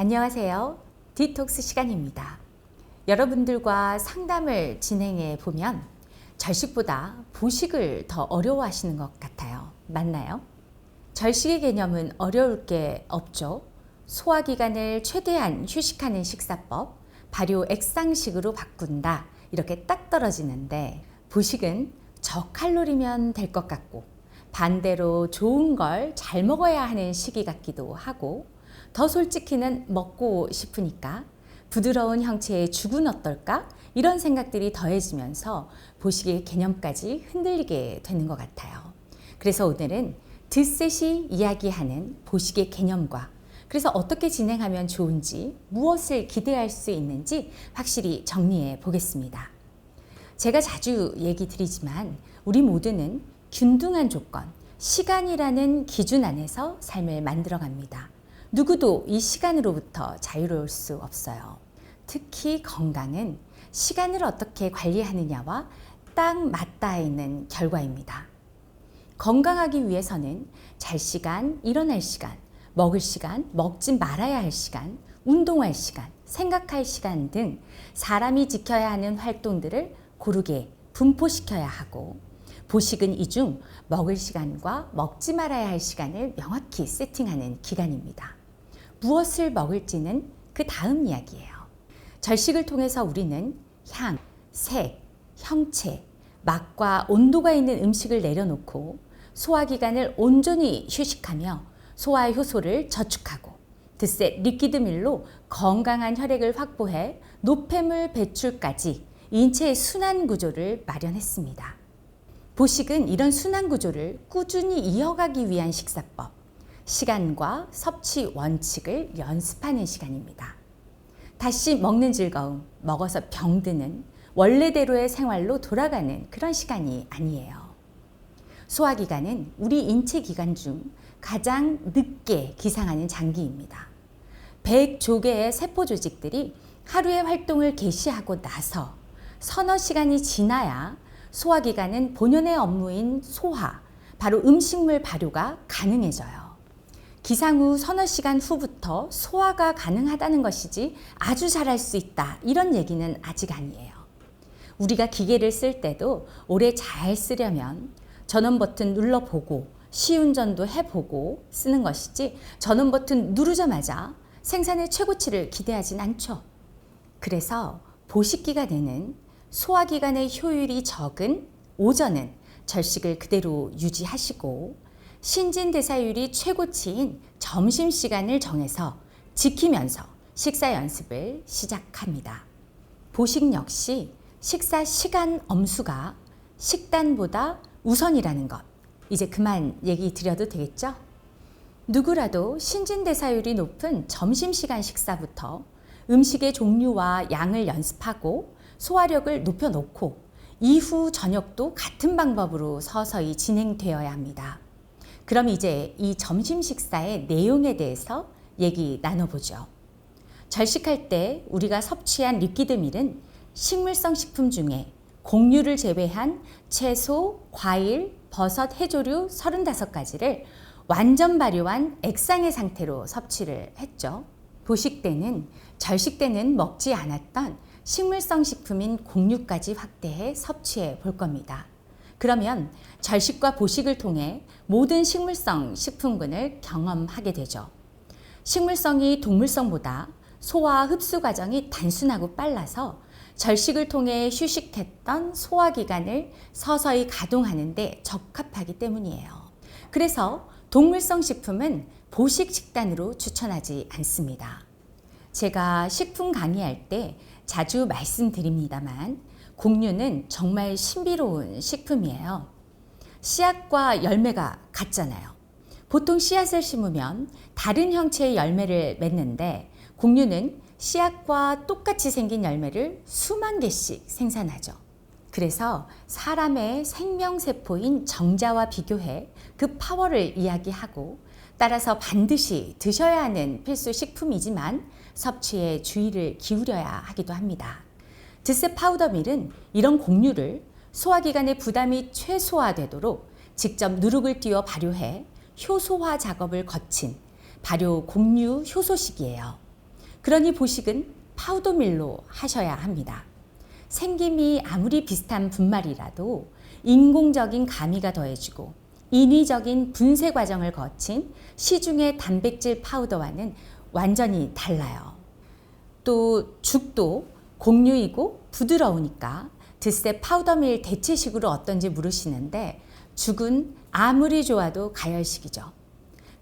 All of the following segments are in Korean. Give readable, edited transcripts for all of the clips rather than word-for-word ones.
안녕하세요. 디톡스 시간입니다. 여러분들과 상담을 진행해 보면 절식보다 보식을 더 어려워하시는 것 같아요. 맞나요? 절식의 개념은 어려울 게 없죠. 소화기관을 최대한 휴식하는 식사법, 발효 액상식으로 바꾼다. 이렇게 딱 떨어지는데 보식은 저칼로리면 될 것 같고 반대로 좋은 걸 잘 먹어야 하는 시기 같기도 하고 더 솔직히는 먹고 싶으니까 부드러운 형체의 죽은 어떨까? 이런 생각들이 더해지면서 보식의 개념까지 흔들리게 되는 것 같아요. 그래서 오늘은 드셋이 이야기하는 보식의 개념과 그래서 어떻게 진행하면 좋은지 무엇을 기대할 수 있는지 확실히 정리해 보겠습니다. 제가 자주 얘기 드리지만 우리 모두는 균등한 조건, 시간이라는 기준 안에서 삶을 만들어갑니다. 누구도 이 시간으로부터 자유로울 수 없어요. 특히 건강은 시간을 어떻게 관리하느냐와 딱 맞닿아 있는 결과입니다. 건강하기 위해서는 잘 시간, 일어날 시간, 먹을 시간, 먹지 말아야 할 시간, 운동할 시간, 생각할 시간 등 사람이 지켜야 하는 활동들을 고르게 분포시켜야 하고 보식은 이 중 먹을 시간과 먹지 말아야 할 시간을 명확히 세팅하는 기간입니다. 무엇을 먹을지는 그 다음 이야기예요. 절식을 통해서 우리는 향, 색, 형체, 맛과 온도가 있는 음식을 내려놓고 소화기관을 온전히 휴식하며 소화 효소를 저축하고 드셋 리퀴드밀로 건강한 혈액을 확보해 노폐물 배출까지 인체의 순환 구조를 마련했습니다. 보식은 이런 순환 구조를 꾸준히 이어가기 위한 식사법, 시간과 섭취 원칙을 연습하는 시간입니다. 다시 먹는 즐거움, 먹어서 병드는 원래대로의 생활로 돌아가는 그런 시간이 아니에요. 소화기관은 우리 인체 기관 중 가장 늦게 기상하는 장기입니다. 100조 개의 세포 조직들이 하루의 활동을 개시하고 나서 서너 시간이 지나야 소화기관은 본연의 업무인 소화, 바로 음식물 발효가 가능해져요. 기상 후 서너 시간 후부터 소화가 가능하다는 것이지 아주 잘할 수 있다 이런 얘기는 아직 아니에요. 우리가 기계를 쓸 때도 오래 잘 쓰려면 전원 버튼 눌러보고 시운전도 해보고 쓰는 것이지 전원 버튼 누르자마자 생산의 최고치를 기대하진 않죠. 그래서 보식기간에는 소화기관의 효율이 적은 오전은 절식을 그대로 유지하시고 신진대사율이 최고치인 점심시간을 정해서 지키면서 식사 연습을 시작합니다. 보식 역시 식사 시간 엄수가 식단보다 우선이라는 것, 이제 그만 얘기 드려도 되겠죠? 누구라도 신진대사율이 높은 점심시간 식사부터 음식의 종류와 양을 연습하고 소화력을 높여놓고 이후 저녁도 같은 방법으로 서서히 진행되어야 합니다. 그럼 이제 이 점심 식사의 내용에 대해서 얘기 나눠보죠. 절식할 때 우리가 섭취한 리퀴드밀은 식물성 식품 중에 곡류를 제외한 채소, 과일, 버섯, 해조류 35가지를 완전 발효한 액상의 상태로 섭취를 했죠. 보식 때는 절식 때는 먹지 않았던 식물성 식품인 곡류까지 확대해 섭취해 볼 겁니다. 그러면 절식과 보식을 통해 모든 식물성 식품군을 경험하게 되죠. 식물성이 동물성보다 소화 흡수 과정이 단순하고 빨라서 절식을 통해 휴식했던 소화기관을 서서히 가동하는 데 적합하기 때문이에요. 그래서 동물성 식품은 보식 식단으로 추천하지 않습니다. 제가 식품 강의할 때 자주 말씀드립니다만 곡류는 정말 신비로운 식품이에요. 씨앗과 열매가 같잖아요. 보통 씨앗을 심으면 다른 형체의 열매를 맺는데 곡류는 씨앗과 똑같이 생긴 열매를 수만 개씩 생산하죠. 그래서 사람의 생명세포인 정자와 비교해 그 파워를 이야기하고 따라서 반드시 드셔야 하는 필수 식품이지만 섭취에 주의를 기울여야 하기도 합니다. 드셋 파우더밀은 이런 곡류를 소화기관의 부담이 최소화되도록 직접 누룩을 띄워 발효해 효소화 작업을 거친 발효 곡류 효소식이에요. 그러니 보식은 파우더밀로 하셔야 합니다. 생김이 아무리 비슷한 분말이라도 인공적인 가미가 더해지고 인위적인 분쇄 과정을 거친 시중의 단백질 파우더와는 완전히 달라요. 또 죽도 곡류이고 부드러우니까 드세 파우더밀 대체식으로 어떤지 물으시는데 죽은 아무리 좋아도 가열식이죠.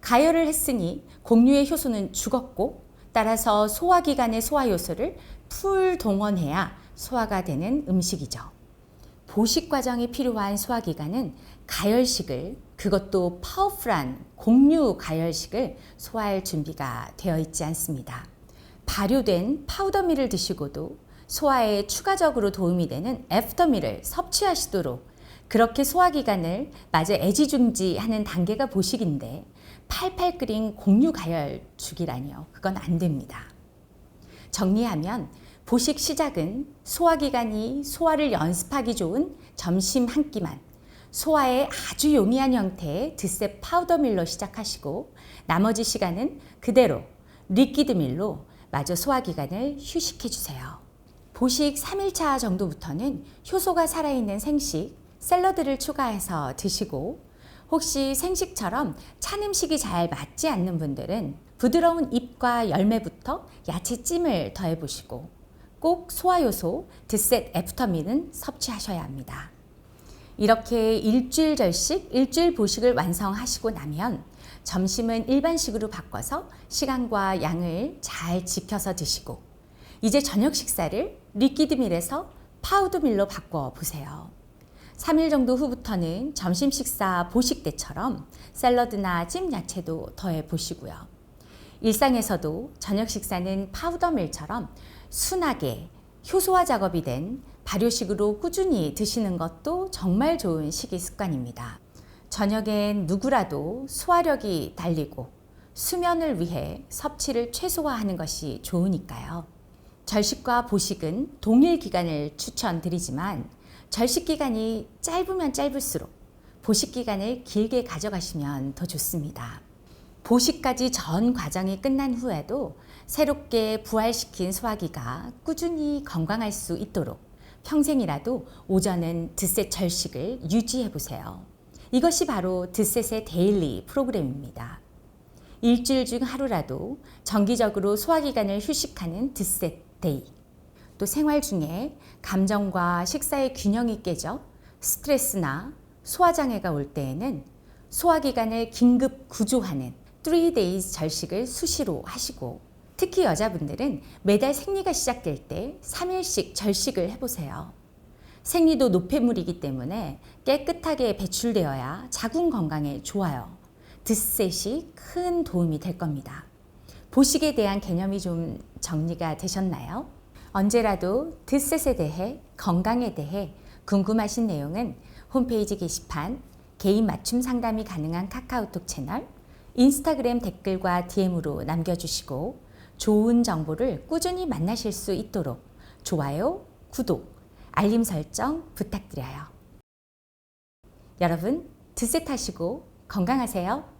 가열을 했으니 곡류의 효소는 죽었고 따라서 소화기관의 소화효소를 풀 동원해야 소화가 되는 음식이죠. 보식 과정이 필요한 소화기관은 가열식을, 그것도 파워풀한 곡류 가열식을 소화할 준비가 되어 있지 않습니다. 발효된 파우더밀을 드시고도 소화에 추가적으로 도움이 되는 애프터밀을 섭취하시도록 그렇게 소화기관을 마저 애지중지하는 단계가 보식인데 팔팔 끓인 곡류 가열죽이라니요. 그건 안 됩니다. 정리하면 보식 시작은 소화기관이 소화를 연습하기 좋은 점심 한 끼만 소화에 아주 용이한 형태의 드세 파우더밀로 시작하시고 나머지 시간은 그대로 리퀴드밀로 마저 소화기관을 휴식해 주세요. 보식 3일차 정도부터는 효소가 살아있는 생식, 샐러드를 추가해서 드시고 혹시 생식처럼 찬 음식이 잘 맞지 않는 분들은 부드러운 잎과 열매부터 야채찜을 더해보시고 꼭 소화효소 드셋 애프터밀은 섭취하셔야 합니다. 이렇게 일주일 절식, 일주일 보식을 완성하시고 나면 점심은 일반식으로 바꿔서 시간과 양을 잘 지켜서 드시고 이제 저녁 식사를 리퀴드밀에서 파우더밀로 바꿔보세요. 3일 정도 후부터는 점심 식사 보식 때처럼 샐러드나 찜 야채도 더해 보시고요. 일상에서도 저녁 식사는 파우더밀처럼 순하게 효소화 작업이 된 발효식으로 꾸준히 드시는 것도 정말 좋은 식이 습관입니다. 저녁엔 누구라도 소화력이 달리고 수면을 위해 섭취를 최소화하는 것이 좋으니까요. 절식과 보식은 동일 기간을 추천드리지만 절식 기간이 짧으면 짧을수록 보식 기간을 길게 가져가시면 더 좋습니다. 보식까지 전 과정이 끝난 후에도 새롭게 부활시킨 소화기가 꾸준히 건강할 수 있도록 평생이라도 오전은 드셋 절식을 유지해 보세요. 이것이 바로 드셋의 데일리 프로그램입니다. 일주일 중 하루라도 정기적으로 소화기관을 휴식하는 드셋 데이. 또 생활 중에 감정과 식사의 균형이 깨져 스트레스나 소화장애가 올 때에는 소화기관을 긴급 구조하는 3days 절식을 수시로 하시고 특히 여자분들은 매달 생리가 시작될 때 3일씩 절식을 해보세요. 생리도 노폐물이기 때문에 깨끗하게 배출되어야 자궁 건강에 좋아요. 드셋이 큰 도움이 될 겁니다. 보식에 대한 개념이 좀 정리가 되셨나요? 언제라도 드셋에 대해, 건강에 대해 궁금하신 내용은 홈페이지 게시판, 개인 맞춤 상담이 가능한 카카오톡 채널, 인스타그램 댓글과 DM으로 남겨주시고 좋은 정보를 꾸준히 만나실 수 있도록 좋아요, 구독, 알림 설정 부탁드려요. 여러분, 드셋 하시고 건강하세요.